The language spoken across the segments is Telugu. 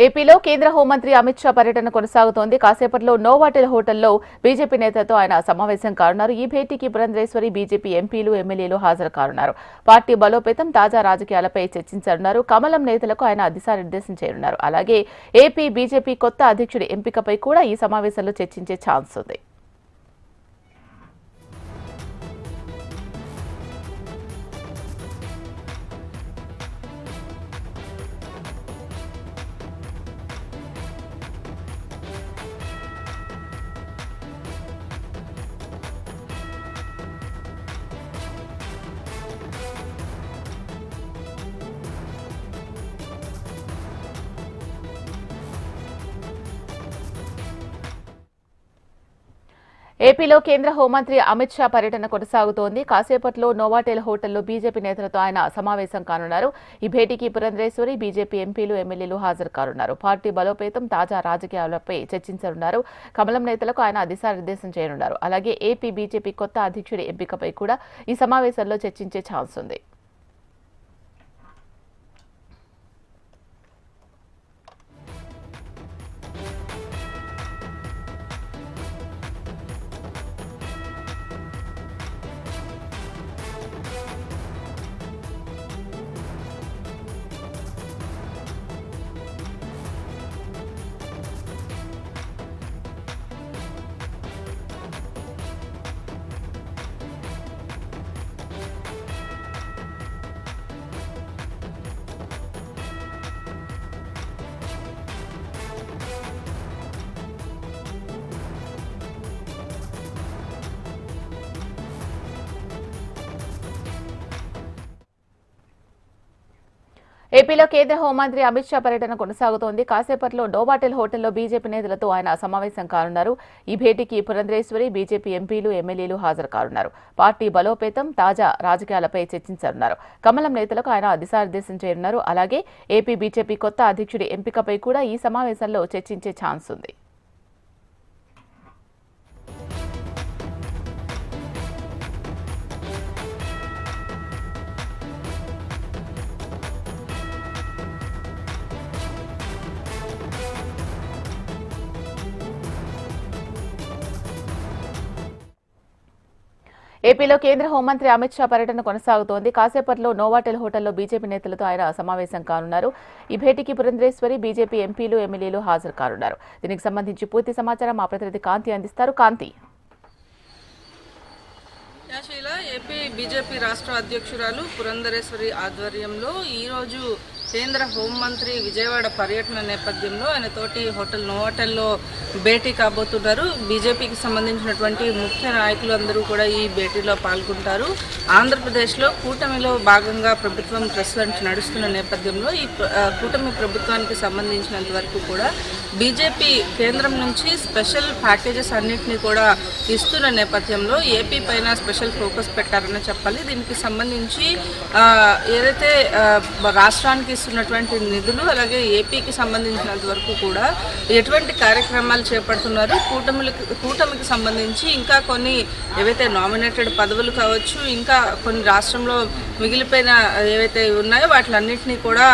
ఏపీలో కేంద్ర హోంమంత్రి అమిత్ షా పర్యటన కొనసాగుతోంది. కాసేపట్లో నోవాటెల్ హోటల్లో బీజేపీ నేతలతో ఆయన సమావేశం కానున్నారు. ఈ భేటీకి పురంధరేశ్వరి, బీజేపీ ఎంపీలు, ఎమ్మెల్యేలు హాజరు కానున్నారు. పార్టీ బలోపేతం, తాజా రాజకీయాలపై చర్చించనున్నారు. కమలం నేతలకు ఆయన దిశానిర్దేశం చేయనున్నారు. అలాగే ఏపీ బీజేపీ కొత్త అధ్యక్షుడి ఎంపికపై కూడా ఈ సమావేశంలో చర్చించే ఛాన్స్ ఉంది. ఏపీలో కేంద్ర హోంమంత్రి అమిత్ షా పర్యటన కొనసాగుతోంది. కాసేపట్లో నోవాటెల్ హోటల్లో బీజేపీ నేతలతో ఆయన సమావేశం కానున్నారు. ఈ భేటీకి పురంధరేశ్వరి, బీజేపీ ఎంపీలు, ఎమ్మెల్యేలు హాజరు కానున్నారు. పార్టీ బలోపేతం, తాజా రాజకీయాలపై చర్చించనున్నారు. కమలం నేతలకు ఆయన దిశానిర్దేశం చేయనున్నారు. అలాగే ఏపీ బీజేపీ కొత్త అధ్యక్షుడి ఎంపికపై కూడా ఈ సమావేశంలో చర్చించే ఛాన్స్ ఉంది. ఏపీలో కేంద్ర హోంమంత్రి అమిత్ షా పర్యటన కొనసాగుతోంది. కాసేపట్లో నోవాటెల్ హోటల్లో బీజేపీ నేతలతో ఆయన సమావేశం కానున్నారు. ఈ భేటీకి పురంధరేశ్వరి, బీజేపీ ఎంపీలు, ఎమ్మెల్యేలు హాజరు కానున్నారు. పార్టీ బలోపేతం, తాజా రాజకీయాలపై చర్చించనున్నారు. కమలం నేతలకు ఆయన దిశానిర్దేశం చేయనున్నారు. అలాగే ఏపీ బీజేపీ కొత్త అధ్యక్షుడి ఎంపికపై కూడా ఈ సమావేశంలో చర్చించే ఛాన్స్ ఉంది. ఏపీలో కేంద్ర హోంమంత్రి అమిత్ షా పర్యటన కొనసాగుతోంది. కాసేపట్లో నోవాటెల్ హోటల్లో బీజేపీ నేతలతో ఆయన సమావేశం కానున్నారు. ఈ భేటీకి పురంధరేశ్వరి, బీజేపీ ఎంపీలు, ఎమ్మెల్యేలు హాజరు కానున్నారు. దీనికి సంబంధించి పూర్తి సమాచారం మా ప్రతినిధి కాంతి అందిస్తారు. కాంతి. ఏపీ బీజేపీ రాష్ట్ర అధ్యక్షురాలు పురంధరేశ్వరి ఆధ్వర్యంలో ఈరోజు కేంద్ర హోంమంత్రి విజయవాడ పర్యటన నేపథ్యంలో ఆయన తోటి నోవాటెల్లో భేటీ కాబోతున్నారు. బీజేపీకి సంబంధించినటువంటి ముఖ్య నాయకులు అందరూ కూడా ఈ భేటీలో పాల్గొంటారు. ఆంధ్రప్రదేశ్లో కూటమిలో భాగంగా ప్రభుత్వం ప్రెసిడెంట్ నడుస్తున్న నేపథ్యంలో ఈ కూటమి ప్రభుత్వానికి సంబంధించినంత వరకు కూడా బీజేపీ కేంద్రం నుంచి స్పెషల్ ప్యాకేజెస్ అన్నింటినీ కూడా ఇస్తున్న నేపథ్యంలో ఏపీ పైన స్పెషల్ ఫోకస్ పెట్టారని చెప్పాలి. దీనికి సంబంధించి ఏదైతే రాష్ట్రానికి ఇస్తున్నటువంటి నిధులు, అలాగే ఏపీకి సంబంధించినంత వరకు కూడా ఎటువంటి కార్యక్రమాలు చేపడుతున్నారు, కూటమికి సంబంధించి ఇంకా కొన్ని ఏవైతే నామినేటెడ్ పదవులు కావచ్చు, ఇంకా కొన్ని రాష్ట్రంలో మిగిలిపోయిన ఏవైతే ఉన్నాయో వాటిలన్నింటినీ కూడా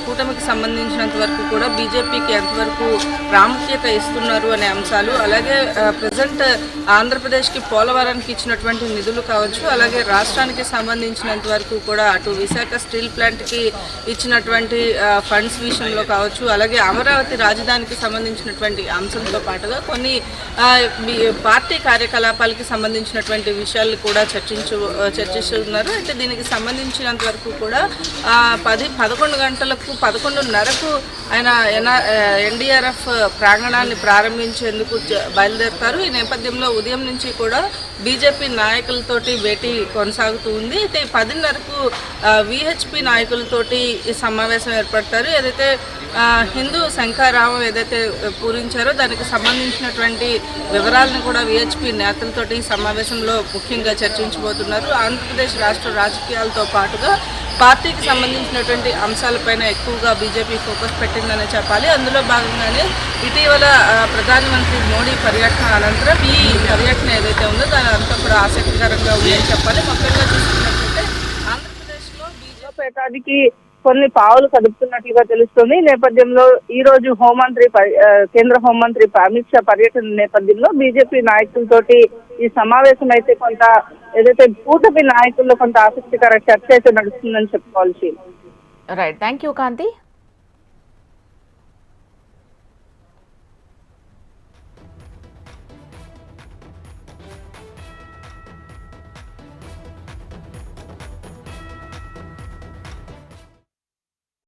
కూటమికి సంబంధించినంత వరకు కూడా బీజేపీకి ఎంతవరకు ప్రాముఖ్యత ఇస్తున్నారు అనే అంశాలు, అలాగే ప్రజెంట్ ఆంధ్రప్రదేశ్కి పోలవరానికి ఇచ్చినటువంటి నిధులు కావచ్చు, అలాగే రాష్ట్రానికి సంబంధించినంత వరకు కూడా అటు విశాఖ స్టీల్ ప్లాంట్కి ఇచ్చినటువంటి ఫండ్స్ విషయంలో కావచ్చు, అలాగే అమరావతి రాజధానికి సంబంధించినటువంటి అంశంతో పాటుగా కొన్ని పార్టీ కార్యకలాపాలకి సంబంధించినటువంటి విషయాలు కూడా చర్చిస్తున్నారు. అయితే దీనికి సంబంధించినంత వరకు కూడా 11 గంటలకు 11:30కు ఆయన ఎన్డీఆర్ఎఫ్ ప్రాంగణాన్ని ప్రారంభించేందుకు బయలుదేరుతారు. ఈ నేపథ్యంలో ఉదయం నుంచి కూడా బీజేపీ నాయకులతోటి భేటీ కొనసాగుతూ ఉంది. అయితే 10:30కు విహెచ్పి నాయకులతోటి ఈ సమావేశం ఏర్పడతారు. ఏదైతే హిందూ శంఖారావం ఏదైతే పూరించారో దానికి సంబంధించినటువంటి వివరాలను కూడా విహెచ్పి నేతలతోటి ఈ సమావేశంలో ముఖ్యంగా చర్చించబోతున్నారు. ఆంధ్రప్రదేశ్ రాష్ట్ర రాజకీయాలతో పాటుగా పార్టీకి సంబంధించినటువంటి అంశాలపైన ఎక్కువగా బీజేపీ ఫోకస్ పెట్టిందనే చెప్పాలి. అందులో భాగంగానే ఇటీవల ప్రధానమంత్రి మోడీ పర్యటన అనంతరం ఈ పర్యటన ఏదైతే ఉందో దాని అంతా కూడా ఆసక్తికరంగా ఉందని చెప్పాలి. ముఖ్యంగా చూసుకున్నట్లయితే ఆంధ్రప్రదేశ్లో బీజేపీ కొన్ని పావులు కదుపుతున్నట్లుగా తెలుస్తుంది. ఈ నేపథ్యంలో ఈ రోజు కేంద్ర హోంమంత్రి అమిత్ షా పర్యటన నేపథ్యంలో బీజేపీ నాయకులతోటి ఈ సమావేశం అయితే కొంత ఏదైతే కూటమి నాయకుల్లో కొంత ఆసక్తికర చర్చ అయితే నడుస్తుందని చెప్పుకోవాలి. Right, thank you Kanthi.